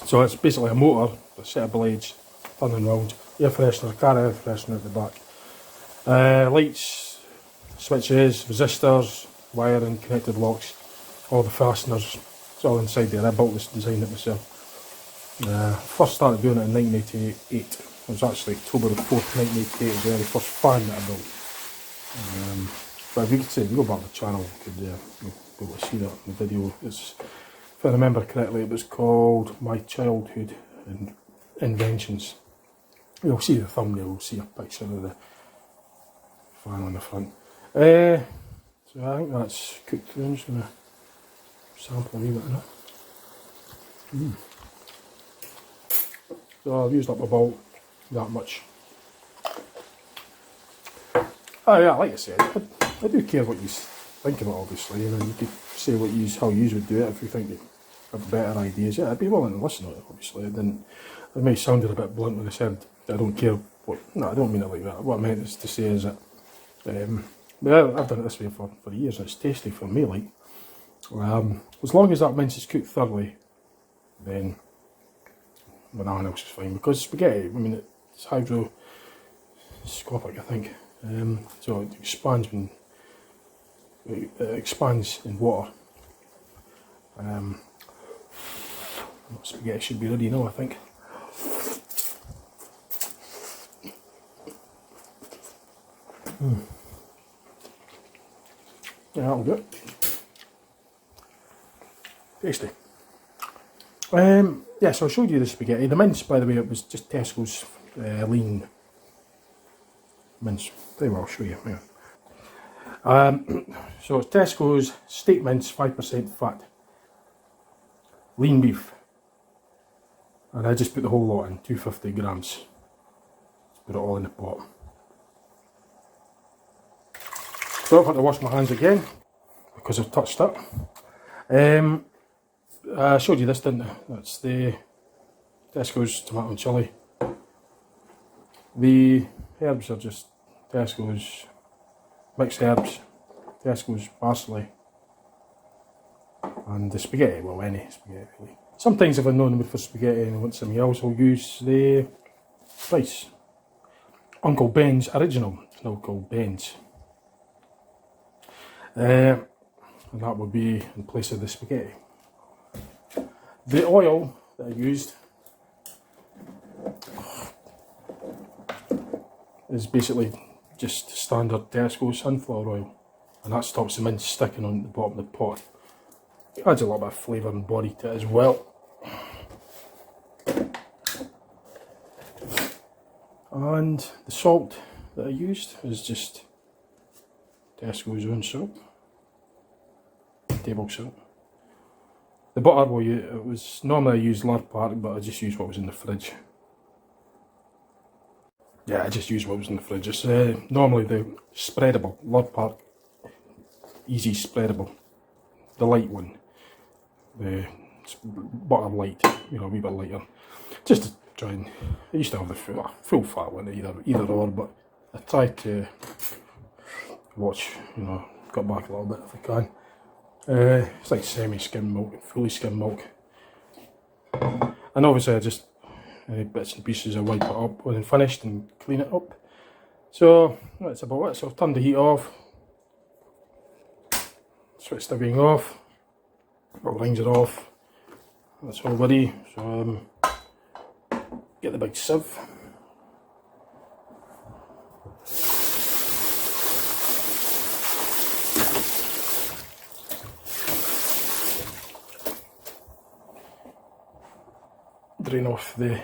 So it's basically a motor, a set of blades, turning round, air freshener, car air freshener at the back. Lights, switches, resistors, wiring, connected locks, all the fasteners, it's all inside there. I built this, designed it myself. First started doing it in 1988. It was actually October the 4th, 1988, it was the very first fan that I built. But if you could say, if you go back to the channel, you could be able to see that in the video. It's, if I remember correctly, it was called My Childhood Inventions. You'll see the thumbnail, you'll see a picture of the fan on the front. So I think that's cooked through. I'm just going to sample a wee bit of that. So I've used up about that much. Oh yeah, like I said, I do care what you think of it, obviously. You know, you could say what you, how you would do it if you think you have better ideas. Yeah, I'd be willing to listen to it, obviously. It may have sounded a bit blunt when I said I don't care what, no, I don't mean it like that. What I meant is to say is that, but I've done it this way for years and it's tasty for me, like. As long as that mince is cooked thoroughly, then anything else is fine. Because spaghetti, I mean, it's hydroscopic, I think. So it expands in water. Spaghetti should be ready now, I think. Yeah, that'll do it. Tasty. Yeah, so I showed you the spaghetti. The mince, by the way, it was just Tesco's lean mince. There, I'll show you. Yeah. So it's Tesco's steak mince, 5% fat, lean beef, and I just put the whole lot in, 250 grams. Just put it all in the pot. So I've had to wash my hands again because I've touched it. I showed you this, didn't I? That's the Tesco's tomato and chilli. The herbs are just Tesco's mixed herbs, Tesco's parsley, and the spaghetti, well, any spaghetti really. Sometimes if I'm not in the mood for spaghetti and I want something else, I'll use the rice. Uncle Ben's original, it's now called Ben's. And that would be in place of the spaghetti. The oil that I used is basically just standard Tesco's sunflower oil, and that stops the mince sticking on the bottom of the pot. It adds a little bit of flavour and body to it as well. And the salt that I used is just Tesco's own salt, table salt. The butter, well, it was normally I use Lard Park, but I just used what was in the fridge. Yeah, I just used what was in the fridge. It's normally the spreadable, Lard Park, easy spreadable, the light one. The butter light, you know, a wee bit lighter. Just to try and, I used to have the full fat one, either or, but I tried to watch, you know, cut back a little bit if I can. It's like semi-skim milk, fully skim milk. And obviously I just, any bits and pieces I wipe it up when I'm finished and clean it up. So that's about it. So I've turned the heat off, switched everything off, all the rings are off, that's all ready. So get the big sieve. Drain off the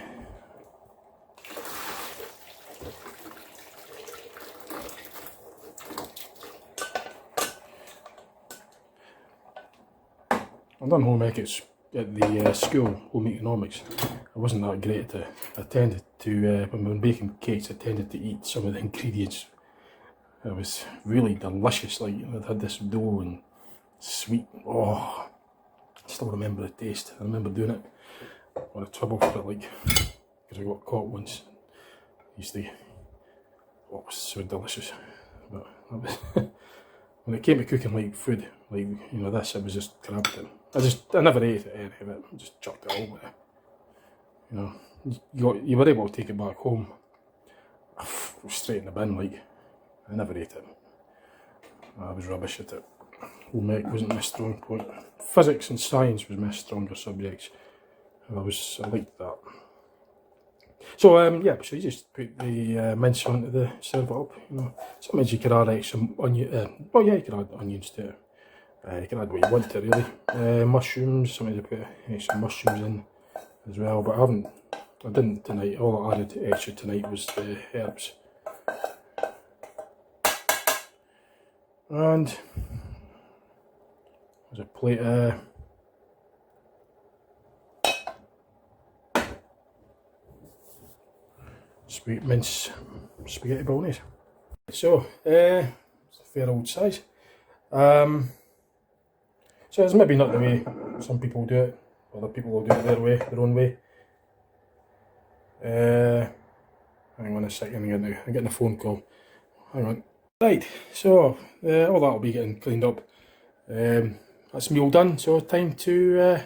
I've done home ec at the school, home economics. I wasn't that great at it. I tended to, when we were baking cakes, I tended to eat some of the ingredients It was really delicious. Like, it had this dough and sweet. Oh, I still remember the taste. I remember doing it. What a trouble for it, like, because I got caught once. I used to, oh, it was so delicious. But that was when it came to cooking like food, like, you know, this, I was just grabbed it. I never ate any of it. I just chucked it all away. You know, you were able to take it back home. Straight in the bin, like. I never ate it. I was rubbish at it. Home ec wasn't my strong point. Physics and science was my stronger subjects. I liked that. So yeah, so you just put the mince onto the serve it up. You know, sometimes you could add some onion. Well, yeah, you could add onions to it. You can add what you want to, really. Mushrooms. Sometimes you put some mushrooms in as well, but I didn't tonight. All I added extra tonight was the herbs. And there's a plate of sweet mince spaghetti bolognese. So, it's a fair old size. So it's maybe not the way some people do it. Other people will do it their own way. Hang on a second, I'm getting a phone call. Hang on. Right, so all that'll be getting cleaned up. That's me all done, so time to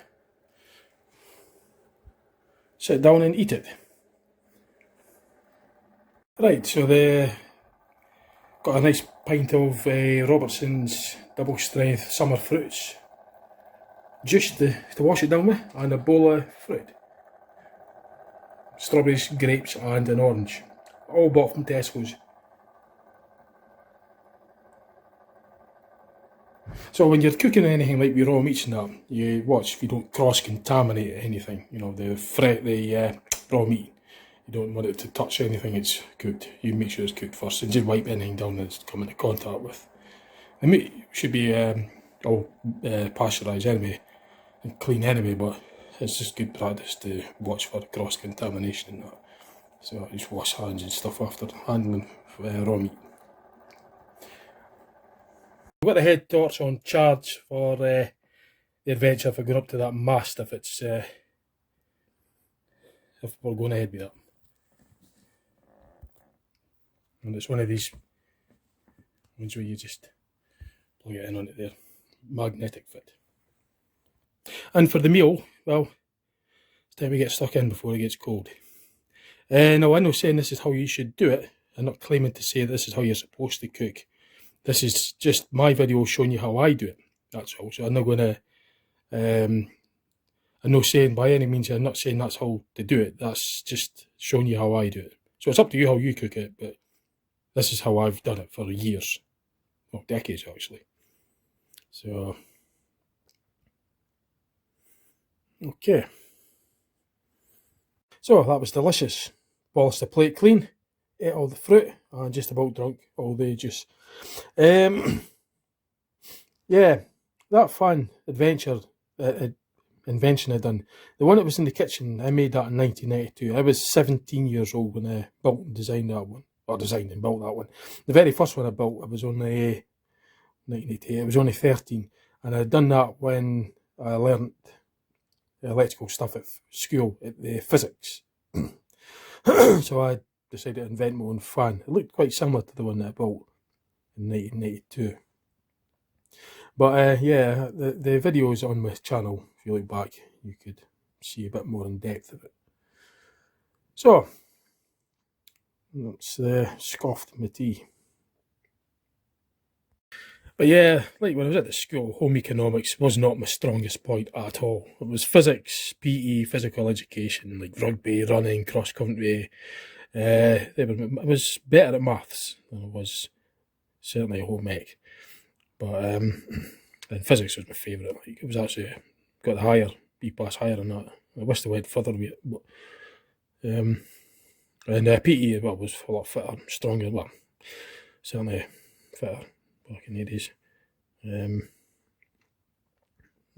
sit down and eat it. Right, so got a nice pint of Robertson's double strength summer fruits juice to wash it down with, and a bowl of fruit. Strawberries, grapes and an orange. All bought from Tesco's. So when you're cooking anything like with raw meats and that, you watch if you don't cross-contaminate anything. You know, the raw meat. You don't want it to touch anything it's cooked. You make sure it's cooked first and just wipe anything down that it's come into contact with. The meat should be all pasteurised anyway and clean anyway, but it's just good practice to watch for cross-contamination and that. So I just wash hands and stuff after handling raw meat. I've got the head torch on charge for the adventure if we're going up to that mast, if we're going ahead with that. And it's one of these ones where you just plug it in onto there. Magnetic fit. And for the meal, well, it's time to get stuck in before it gets cold. Now, I'm not saying this is how you should do it. I'm not claiming to say this is how you're supposed to cook. This is just my video showing you how I do it. That's all. So I'm not going to, I'm not saying by any means, I'm not saying that's how to do it. That's just showing you how I do it. So it's up to you how you cook it, but this is how I've done it for years. Well, decades actually. So, okay. So that was delicious. Polished the plate clean, ate all the fruit, and just about drunk all the juice. Yeah, that fun adventure, invention I done. The one that was in the kitchen, I made that in 1992. I was 17 years old when I built and designed that one. Or designed and built that one. The very first one I built, I was only 1988, I was only 13. And I'd done that when I learnt electrical stuff at school, at the physics. So I decided to invent my own fan. It looked quite similar to the one that I built in 1992. But yeah, the videos on my channel, if you look back, you could see a bit more in depth of it. So, that's scoffed my tea. But yeah, like when I was at the school, home economics was not my strongest point at all. It was physics, PE, physical education, like rugby, running, cross-country. I was better at maths than I was certainly at home ec. But and physics was my favourite. Like, it was actually got the higher, B pass higher than that. I wish they went further with it. But, and PE well, was a lot fitter, stronger. Well, certainly fitter back in the days.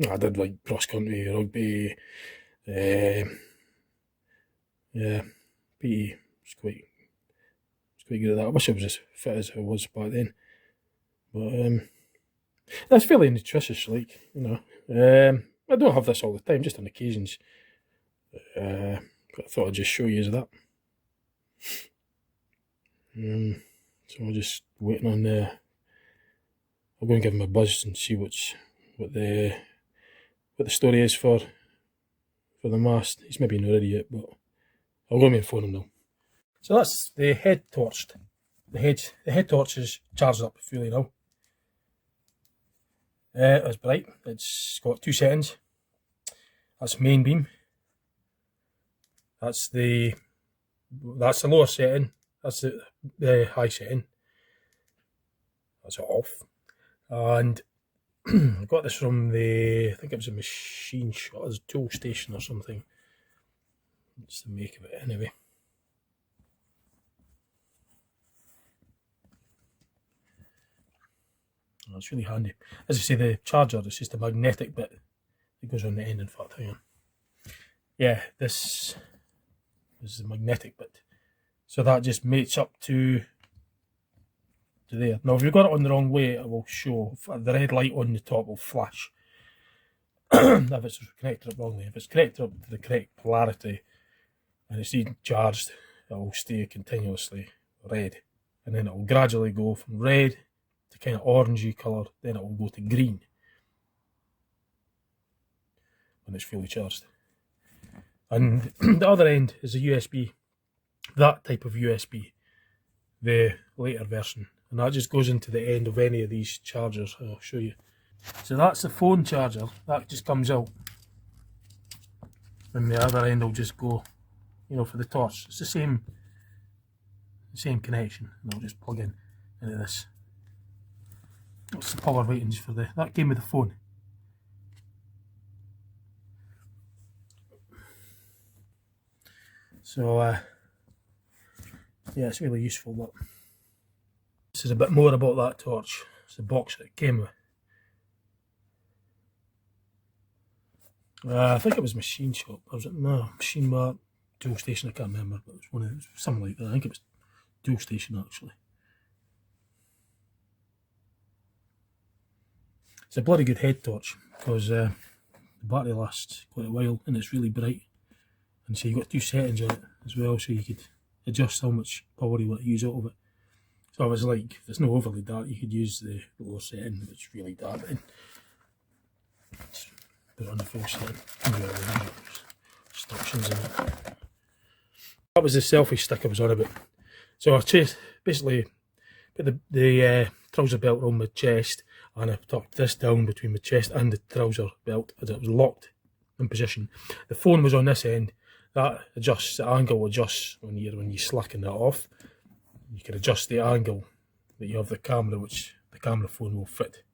I did like cross country, rugby. Yeah, PE was quite pretty good at that. I wish I was as fit as I was back then. But that's fairly nutritious, like, you know. I don't have this all the time, just on occasions. But I thought I'd just show you that. So I'm just waiting on I'll go and give him a buzz and see what the story is for the mast. He's maybe not ready yet, but I'll go and phone him now. So that's the head torched. The head torch is charged up fully now. It's bright. It's got 2 settings. That's main beam. That's the lower setting. That's the high setting. That's it off. And I got this from I think it was a machine shop, it was a tool station or something. That's the make of it anyway. Oh, it's really handy. As I say, the charger is just a magnetic bit that goes on the end. In fact, hang on. Yeah, this is the magnetic bit. So that just mates up to there. Now, if you've got it on the wrong way, it will show. The red light on the top will flash. If it's connected up wrongly. If it's connected up to the correct polarity and it's even charged, it will stay continuously red. And then it will gradually go from red to kind of orangey colour, then it will go to green when it's fully charged. And the other end is a USB, that type of USB, the later version, and that just goes into the end of any of these chargers. I'll show you. So that's the phone charger, that just comes out, and the other end will just go, you know, for the torch. It's the same connection, and I'll just plug in into this. What's the power ratings for that came with the phone. So yeah, it's really useful. But this is a bit more about that torch. It's the box that it came with. I think it was Machine Shop. Or was it? No, Machine Mart, Tool Station. I can't remember, but it was something like that. I think it was Tool Station actually. It's a bloody good head torch because the battery lasts quite a while and it's really bright. And so you've got 2 settings on it as well, so you could adjust how much power you want to use out of it. So I was like, if it's not overly dark, you could use the lower setting if it's really dark. Then just put it on the full setting. Instructions in it. That was the selfie stick I was on about. So I basically put the trouser belt around my chest, and I tucked this down between my chest and the trouser belt as it was locked in position. The phone was on this end. That adjusts, the angle adjusts when you slacken that off. You can adjust the angle that you have the camera, which the camera phone will fit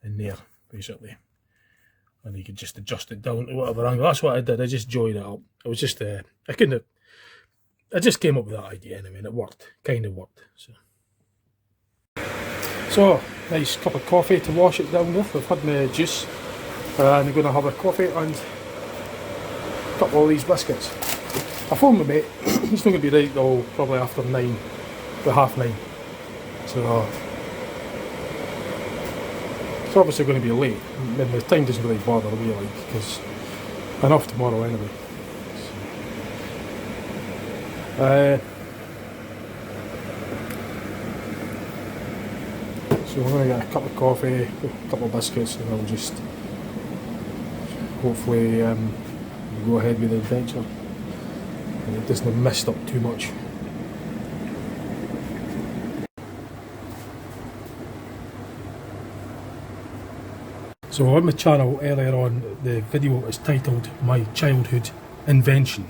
in there basically. And you can just adjust it down to whatever angle. That's what I did. I just joined it up. It was just I just came up with that idea anyway, and it worked. Kind of worked. So nice cup of coffee to wash it down with. I've had my juice, and I'm going to have a coffee and a couple of these biscuits. I phoned my mate. He's not going to be right till probably after 9, about 9:30. So it's obviously going to be late. I mean, the time doesn't really bother me, like, because I'm off tomorrow anyway. So I'm going to get a cup of coffee, a couple of biscuits, and I'll just hopefully go ahead with the adventure and it doesn't mist up too much. So on my channel earlier on, the video is titled My Childhood Invention.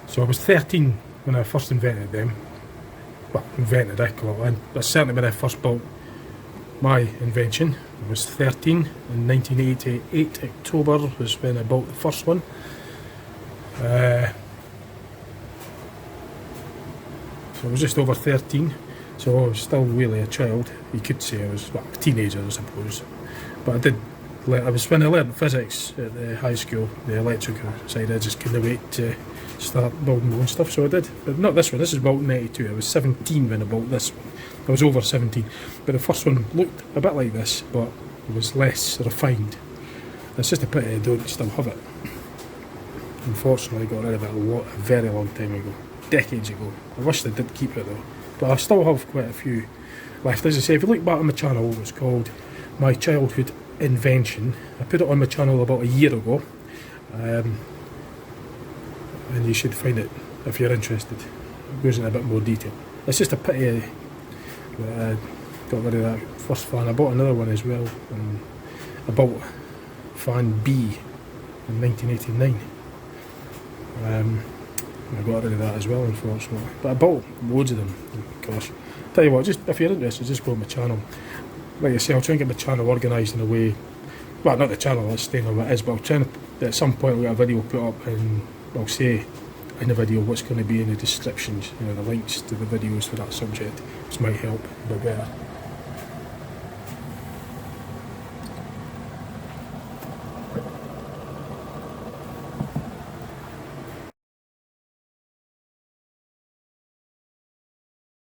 So I was 13 when I first invented them. Well, invented, I call it. That's certainly when I first built my invention. I was 13 in 1988, October was when I built the first one. So I was just over 13, so I was still really a child. You could say I was, well, a teenager, I suppose. But when I learned physics at the high school, the electrical side, I just couldn't wait to start building my own stuff, so I did. But not this one, this is built in 92. I was 17 when I built this one. I was over 17. But the first one looked a bit like this, but it was less refined. It's just a pity I don't still have it. Unfortunately, I got rid of it a very long time ago. Decades ago. I wish I did keep it though. But I still have quite a few left. As I say, if you look back on my channel, it was called My Childhood Invention. I put it on my channel about a year ago. And you should find it if you're interested. It goes in a bit more detail. It's just a pity that I got rid of that first fan. I bought another one as well. And I bought fan B in 1989. I got rid of that as well, unfortunately. But I bought loads of them. Gosh, tell you what, just if you're interested, just go on my channel. Like I say, I'll try and get my channel organised in a way. Well, not the channel, it's staying on what it is, but I'll try and at some point I'll get a video put up and I'll say in the video what's going to be in the descriptions, you know, the links to the videos for that subject, which might help a bit better.